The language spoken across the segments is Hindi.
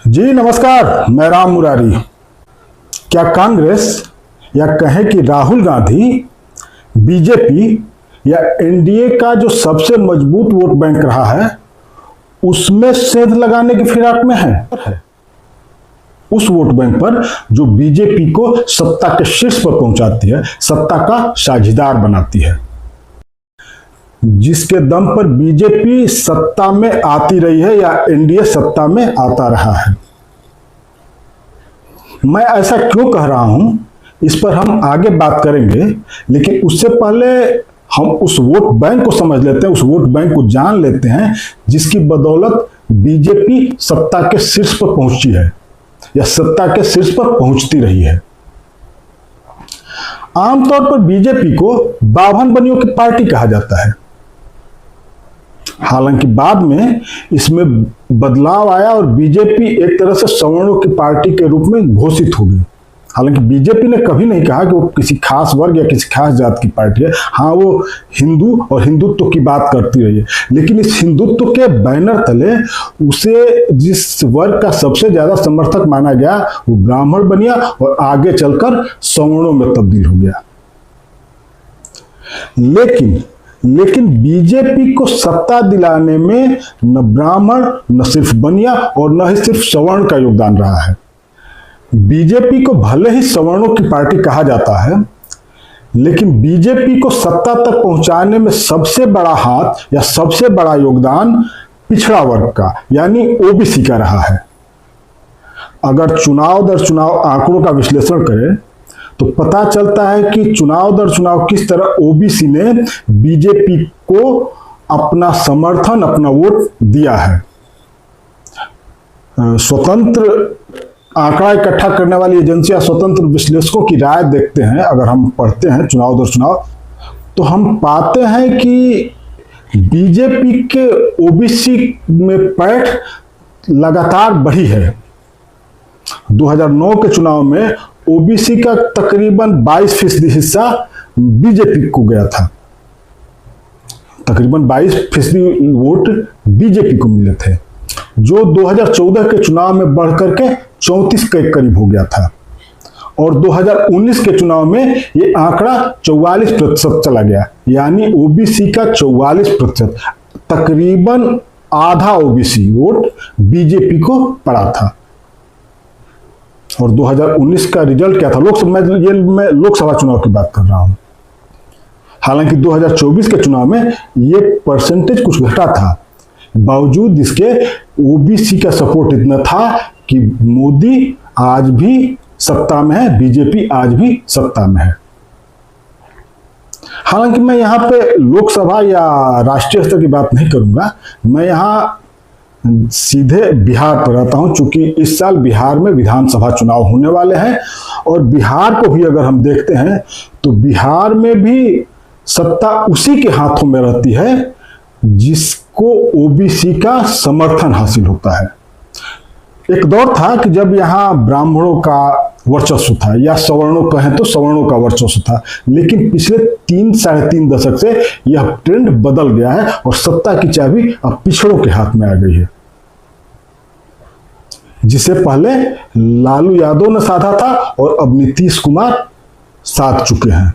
जी नमस्कार, मैं राम मुरारी। क्या कांग्रेस या कहें कि राहुल गांधी बीजेपी या एनडीए का जो सबसे मजबूत वोट बैंक रहा है उसमें सेंध लगाने की फिराक में है उस वोट बैंक पर जो बीजेपी को सत्ता के शीर्ष पर पहुंचाती है, सत्ता का साझेदार बनाती है, जिसके दम पर बीजेपी सत्ता में आती रही है या एनडीए सत्ता में आता रहा है। मैं ऐसा क्यों कह रहा हूं, इस पर हम आगे बात करेंगे, लेकिन उससे पहले हम उस वोट बैंक को समझ लेते हैं, उस वोट बैंक को जान लेते हैं जिसकी बदौलत बीजेपी सत्ता के शीर्ष पर पहुंची है या सत्ता के शीर्ष पर पहुंचती रही है। आमतौर पर बीजेपी को बाभन बनियों की पार्टी कहा जाता है। हालांकि बाद में इसमें बदलाव आया और बीजेपी एक तरह से सवर्णों की पार्टी के रूप में घोषित हो गई। हालांकि बीजेपी ने कभी नहीं कहा कि वो किसी खास वर्ग या किसी खास जात की पार्टी है। हाँ, वो हिंदू और हिंदुत्व की बात करती रही है, लेकिन इस हिंदुत्व के बैनर तले उसे जिस वर्ग का सबसे ज्यादा समर्थक माना गया वो ब्राह्मण बनिया और आगे चलकर सवर्णों में तब्दील हो गया। लेकिन बीजेपी को सत्ता दिलाने में न ब्राह्मण, न सिर्फ बनिया और न ही सिर्फ सवर्ण का योगदान रहा है। बीजेपी को भले ही सवर्णों की पार्टी कहा जाता है, लेकिन बीजेपी को सत्ता तक पहुंचाने में सबसे बड़ा हाथ या सबसे बड़ा योगदान पिछड़ा वर्ग का यानी ओबीसी का रहा है। अगर चुनाव दर चुनाव आंकड़ों का विश्लेषण करें तो पता चलता है कि चुनाव दर चुनाव किस तरह ओबीसी ने बीजेपी को अपना समर्थन, अपना वोट दिया है। स्वतंत्र आंकड़ा इकट्ठा करने वाली एजेंसियां स्वतंत्र विश्लेषकों की राय देखते हैं, अगर हम पढ़ते हैं चुनाव दर चुनाव, तो हम पाते हैं कि बीजेपी के ओबीसी में पैठ लगातार बढ़ी है। 2009 के चुनाव में ओबीसी का तकरीबन 22% हिस्सा बीजेपी को गया था। तकरीबन 22% वोट बीजेपी को मिले थे, जो 2014 के चुनाव में बढ़कर के 34 के करीब हो गया था और 2019 के चुनाव में ये आंकड़ा 44% चला गया, यानी ओबीसी का 44%, तकरीबन आधा ओबीसी वोट बीजेपी को पड़ा था। और 2019 का रिजल्ट क्या था? मैं लोकसभा चुनाव की बात कर रहा हूं। हालांकि 2024 के चुनाव में ये परसेंटेज कुछ घटा था, बावजूद इसके ओबीसी का सपोर्ट इतना था कि मोदी आज भी सत्ता में है, बीजेपी आज भी सत्ता में है। हालांकि मैं यहाँ पे लोकसभा या राष्ट्रीय स्तर की बात नहीं करूंगा, मैं यहाँ सीधे बिहार पर रहता हूं, चूंकि इस साल बिहार में विधानसभा चुनाव होने वाले हैं और बिहार को भी अगर हम देखते हैं तो बिहार में भी सत्ता उसी के हाथों में रहती है जिसको ओबीसी का समर्थन हासिल होता है। एक दौर था कि जब यहाँ ब्राह्मणों का वर्चस्व था या सवर्णों कहें तो सवर्णों का वर्चस्व था, लेकिन पिछले 3-3.5 दशक से यह ट्रेंड बदल गया है और सत्ता की चाबी अब पिछड़ों के हाथ में आ गई है, जिसे पहले लालू यादव ने साधा था और अब नीतीश कुमार साध चुके हैं।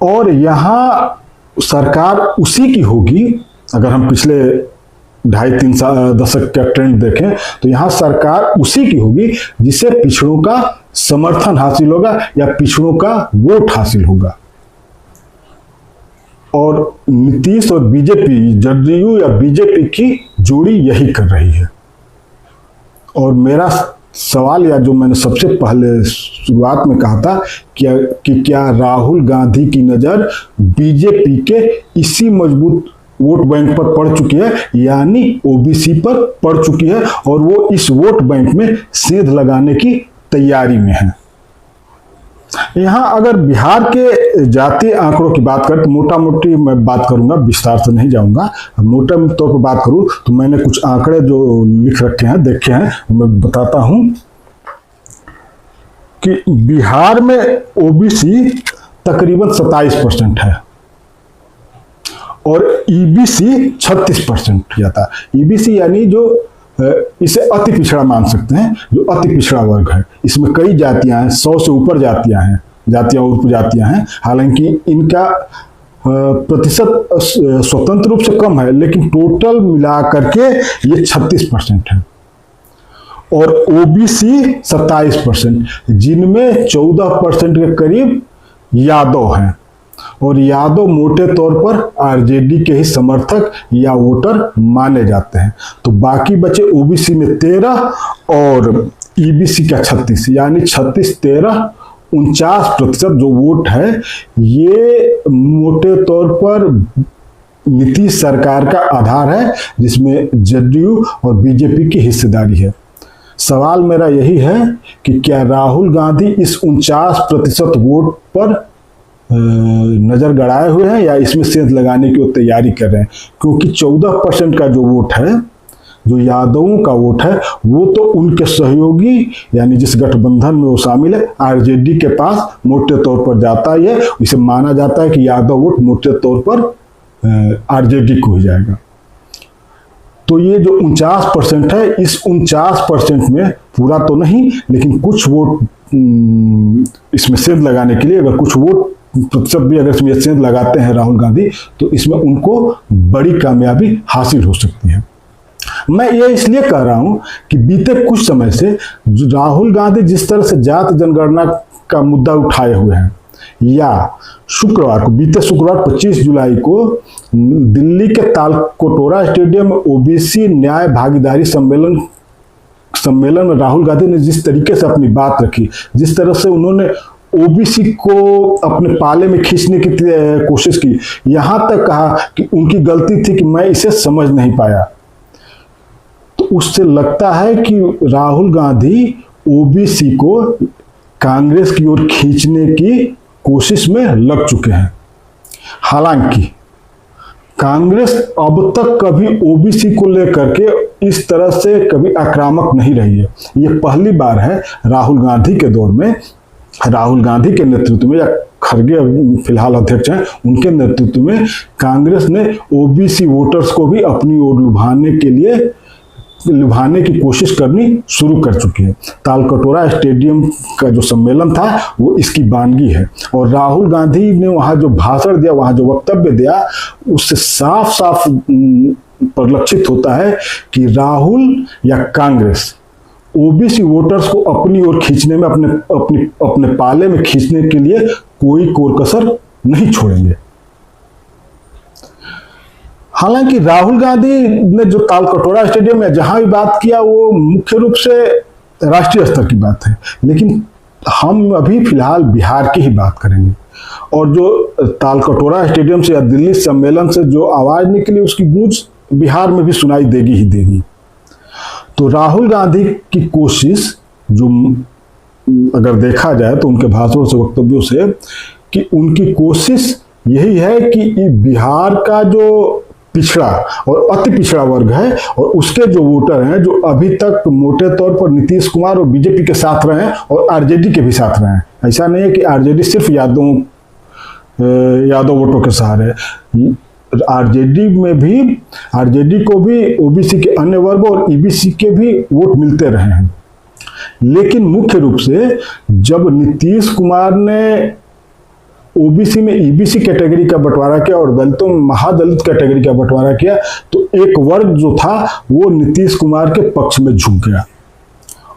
और यहां सरकार उसी की होगी। अगर हम पिछले 2.5-3 दशक का ट्रेंड देखें तो यहां सरकार उसी की होगी जिसे पिछड़ों का समर्थन हासिल होगा या पिछड़ों का वोट हासिल होगा। और नीतीश और बीजेपी, जदयू या बीजेपी की जोड़ी यही कर रही है। और मेरा सवाल, या जो मैंने सबसे पहले शुरुआत में कहा था कि क्या राहुल गांधी की नजर बीजेपी के इसी मजबूत वोट बैंक पर पड़ चुकी है, यानी ओबीसी पर पड़ चुकी है और वो इस वोट बैंक में सेंध लगाने की तैयारी में है। यहां अगर बिहार के जातीय आंकड़ों की बात करें तो मोटा मोटी मैं बात करूंगा, विस्तार से नहीं जाऊंगा। मोटे तौर पर बात करूं तो मैंने कुछ आंकड़े जो लिख रखे हैं, देखे हैं, मैं बताता हूं कि बिहार में ओबीसी तकरीबन 27% है और ईबीसी 36% किया था। ईबीसी यानी जो इसे अति पिछड़ा मान सकते हैं, जो अति पिछड़ा वर्ग है। इसमें कई जातियां हैं, 100 से ऊपर जातियां हैं, जातियां और उपजातियां हैं। हालांकि इनका प्रतिशत स्वतंत्र रूप से कम है, लेकिन टोटल मिला करके ये 36% है। और ओबीसी 27%, जिनमें 14% के करीब यादव हैं। और यादव मोटे तौर पर आरजेडी के ही समर्थक या वोटर माने जाते हैं। तो बाकी बचे ओबीसी में 13 और ईबीसी का 36, यानी 36-13 49% जो वोट है, ये मोटे तौर पर नीतीश सरकार का आधार है, जिसमें जदयू और बीजेपी की हिस्सेदारी है। सवाल मेरा यही है कि क्या राहुल गांधी इस 49% वोट पर नजर गड़ाए हुए हैं या इसमें सेंध लगाने की तैयारी कर रहे हैं? क्योंकि 14% का जो वोट है, जो यादवों का वोट है, वो तो उनके सहयोगी यानी जिस गठबंधन में वो शामिल है आरजेडी के पास मोटे तौर पर जाता ही है। इसे माना जाता है कि यादव वोट मोटे तौर पर आरजेडी को ही जाएगा। तो ये जो 49% है, इस 49% में पूरा तो नहीं, लेकिन कुछ वोट इसमें सेंध लगाने के लिए, अगर कुछ वोट प्रतिशत भी अगर इसमें सेंध लगाते हैं राहुल गांधी, तो इसमें उनको बड़ी कामयाबी हासिल हो सकती है। मैं ये इसलिए कह रहा हूं कि बीते कुछ समय से राहुल गांधी जिस तरह से जाति जनगणना का मुद्दा उठाए हुए हैं, या शुक्रवार को, बीते शुक्रवार 25 जुलाई को दिल्ली के तालकटोरा स्टेडियम में ओबीसी न्याय भागीदारी सम्मेलन में राहुल गांधी ने जिस तरीके से अपनी बात रखी, जिस तरह से उन्होंने ओबीसी को अपने पाले में खींचने की कोशिश की, यहां तक कहा कि उनकी गलती थी कि मैं इसे समझ नहीं पाया, तो उससे लगता है कि राहुल गांधी ओबीसी को कांग्रेस की ओर खींचने की कोशिश में लग चुके हैं। हालांकि कांग्रेस अब तक कभी ओबीसी को लेकर के इस तरह से कभी आक्रामक नहीं रही है। ये पहली बार है राहुल गांधी के दौर में, राहुल गांधी के नेतृत्व में, या खड़गे फिलहाल अध्यक्ष हैं, उनके नेतृत्व में कांग्रेस ने ओबीसी वोटर्स को भी अपनी ओर लुभाने की कोशिश करनी शुरू कर चुकी है। तालकटोरा स्टेडियम का जो सम्मेलन था वो इसकी बानगी है। और राहुल गांधी ने वहां जो भाषण दिया, वहां जो वक्तव्य दिया, उससे साफ साफ परिलक्षित होता है कि राहुल या कांग्रेस ओबीसी वोटर्स को अपनी ओर खींचने में, अपने पाले में खींचने के लिए कोई कोर कसर नहीं छोड़ेंगे। हालांकि राहुल गांधी ने जो तालकटोरा स्टेडियम में जहां भी बात किया, वो मुख्य रूप से राष्ट्रीय स्तर की बात है, लेकिन हम अभी फिलहाल बिहार की ही बात करेंगे। और जो तालकटोरा स्टेडियम से या दिल्ली सम्मेलन से जो आवाज निकली, उसकी गूंज बिहार में भी सुनाई देगी ही देगी। तो राहुल गांधी की कोशिश, जो अगर देखा जाए तो उनके भाषणों से, वक्तव्यों से, कि उनकी कोशिश यही है कि बिहार का जो पिछड़ा और अति पिछड़ा वर्ग है, और उसके जो वोटर हैं, जो अभी तक मोटे तौर पर नीतीश कुमार और बीजेपी के साथ रहे हैं और आरजेडी के भी साथ रहे हैं। ऐसा नहीं है कि आरजेडी सिर्फ यादव वोटों के सहारे, आरजेडी को भी ओबीसी के अन्य वर्ग और ईबीसी के भी वोट मिलते रहे हैं। लेकिन मुख्य रूप से जब नीतीश कुमार ने ओबीसी में ईबीसी कैटेगरी का बंटवारा किया और दलितों में महादलित कैटेगरी का बंटवारा किया, तो एक वर्ग जो था वो नीतीश कुमार के पक्ष में झुक गया।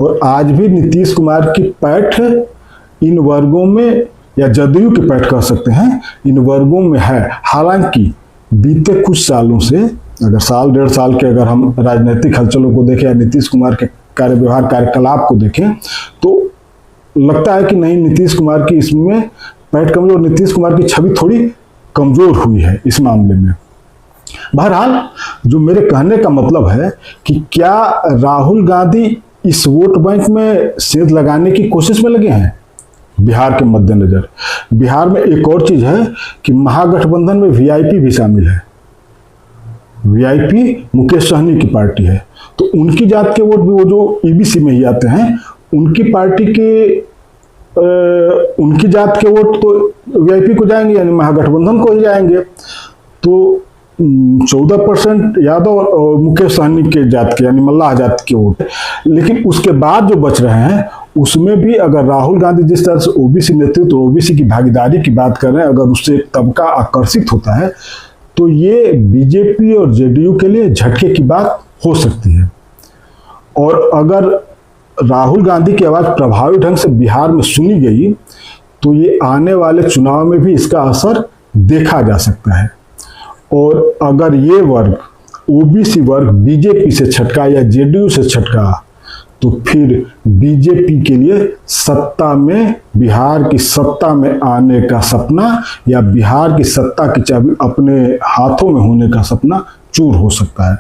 और आज भी नीतीश कुमार की पैठ इन वर्गों में, या जदयू की पैठ कह सकते हैं, इन वर्गों में है। हालांकि बीते कुछ सालों से, अगर साल डेढ़ साल के अगर हम राजनीतिक हलचलों को देखें या नीतीश कुमार के कार्य व्यवहार कार्यकलाप को देखें, तो लगता है कि नहीं, नीतीश कुमार की इसमें पैठ कमजोर, नीतीश कुमार की छवि थोड़ी कमजोर हुई है इस मामले में। बहरहाल, जो मेरे कहने का मतलब है कि क्या राहुल गांधी इस वोट बैंक में सेंध लगाने की कोशिश में लगे हैं बिहार के मद्देनजर? बिहार में एक और चीज है कि महागठबंधन में वीआईपी भी शामिल है। वीआईपी मुकेश सहनी की पार्टी है, तो उनकी जात के वोट भी, वो जो ईबीसी में ही आते हैं, उनकी पार्टी के उनकी जात के वोट तो वीआईपी को जाएंगे, यानी महागठबंधन को ही जाएंगे। तो 14% यादव और मुकेश सहनी के जात के यानी मल्लाह जात के वोट, लेकिन उसके बाद जो बच रहे हैं उसमें भी अगर राहुल गांधी जिस तरह से ओबीसी नेतृत्व और ओबीसी की भागीदारी की बात कर रहे हैं, अगर उससे एक तबका आकर्षित होता है तो ये बीजेपी और जेडीयू के लिए झटके की बात हो सकती है। और अगर राहुल गांधी की आवाज प्रभावी ढंग से बिहार में सुनी गई तो ये आने वाले चुनाव में भी इसका असर देखा जा सकता है। और अगर ये वर्ग ओबीसी वर्ग बीजेपी से छटका या जेडीयू से छटका तो फिर बीजेपी के लिए सत्ता में, बिहार की सत्ता में आने का सपना या बिहार की सत्ता की चाबी अपने हाथों में होने का सपना चूर हो सकता है।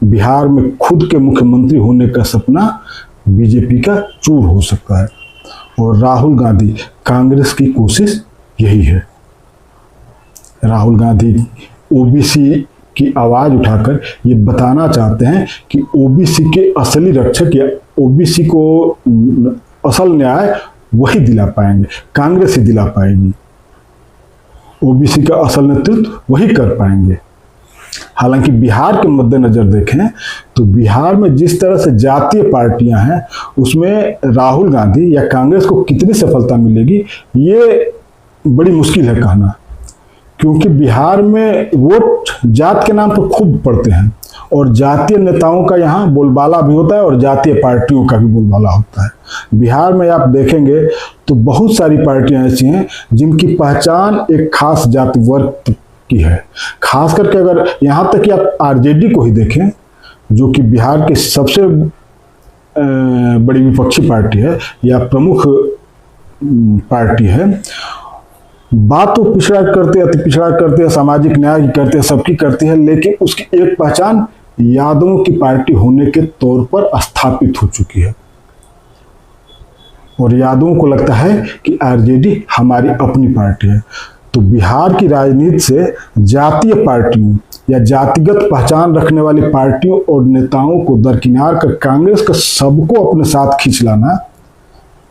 बिहार में खुद के मुख्यमंत्री होने का सपना बीजेपी का चूर हो सकता है। और राहुल गांधी, कांग्रेस की कोशिश यही है। राहुल गांधी ओबीसी की आवाज उठाकर ये बताना चाहते हैं कि ओबीसी के असली रक्षक या ओबीसी को असल न्याय वही दिला पाएंगे, कांग्रेस ही दिला पाएगी। ओबीसी का असल नेतृत्व वही कर पाएंगे। हालांकि बिहार के मद्देनजर देखें तो बिहार में जिस तरह से जातीय पार्टियां हैं उसमें राहुल गांधी या कांग्रेस को कितनी सफलता मिलेगी ये बड़ी मुश्किल है कहना, क्योंकि बिहार में वोट जात के नाम पर खूब पड़ते हैं और जातीय नेताओं का यहाँ बोलबाला भी होता है और जातीय पार्टियों का भी बोलबाला होता है। बिहार में आप देखेंगे तो बहुत सारी पार्टियां ऐसी हैं जिनकी पहचान एक खास जाति वर्ग की है। खास करके अगर यहाँ तक कि आप आरजेडी को ही देखें जो कि बिहार की सबसे बड़ी विपक्षी पार्टी है या प्रमुख पार्टी है, बात तो पिछड़ा करते हैं, अति पिछड़ा करते हैं, सामाजिक न्याय की करते हैं, सबकी करती है, लेकिन उसकी एक पहचान यादवों की पार्टी होने के तौर पर स्थापित हो चुकी है। और यादवों को लगता है कि आरजेडी हमारी अपनी पार्टी है। तो बिहार की राजनीति से जातीय पार्टियों या जातिगत पहचान रखने वाली पार्टियों और नेताओं को दरकिनार कर कांग्रेस का सबको अपने साथ खींच लाना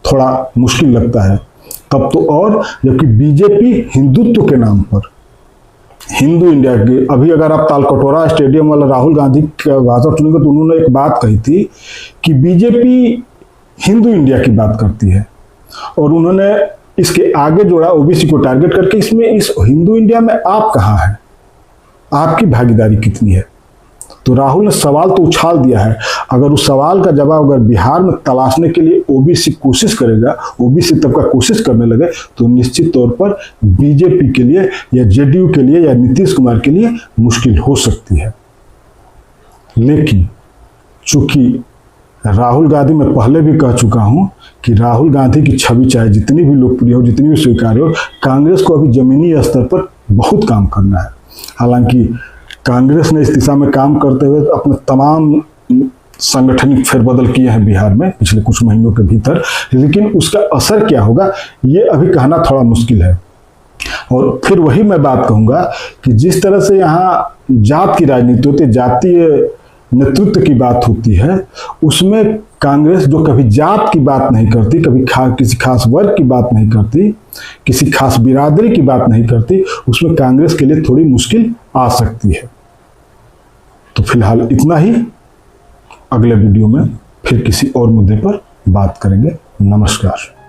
थोड़ा मुश्किल लगता है। तब तो और जबकि बीजेपी हिंदुत्व के नाम पर, हिंदू इंडिया के, अभी अगर आप तालकटोरा स्टेडियम वाला राहुल गांधी का भाषण सुनेंगे तो उन्होंने एक बात कही थी कि बीजेपी हिंदू इंडिया की बात करती है और उन्होंने इसके आगे जोड़ा ओबीसी को टारगेट करके, इसमें इस हिंदू इंडिया में आप कहाँ हैं, आपकी भागीदारी कितनी है। तो राहुल ने सवाल तो उछाल दिया है। अगर उस सवाल का जवाब अगर बिहार में तलाशने के लिए ओबीसी कोशिश करेगा, ओबीसी तबका कोशिश करने लगे तो निश्चित तौर पर बीजेपी के लिए या जेडीयू के लिए या नीतीश कुमार के लिए मुश्किल हो सकती है। लेकिन चूंकि राहुल गांधी, मैं पहले भी कह चुका हूं कि राहुल गांधी की छवि चाहे जितनी भी लोकप्रिय हो, जितनी भी स्वीकार्य हो, कांग्रेस को अभी जमीनी स्तर पर बहुत काम करना है। हालांकि कांग्रेस ने इस दिशा में काम करते हुए अपने तमाम सांगठनिक फेरबदल किए हैं बिहार में पिछले कुछ महीनों के भीतर, लेकिन उसका असर क्या होगा ये अभी कहना थोड़ा मुश्किल है। और फिर वही मैं बात कहूंगा कि जिस तरह से यहाँ जात की राजनीति होती है, जातीय नेतृत्व की बात होती है, उसमें कांग्रेस जो कभी जात की बात नहीं करती, कभी किसी खास वर्ग की बात नहीं करती, किसी खास बिरादरी की बात नहीं करती, उसमें कांग्रेस के लिए थोड़ी मुश्किल आ सकती है। तो फिलहाल इतना ही। अगले वीडियो में फिर किसी और मुद्दे पर बात करेंगे। नमस्कार।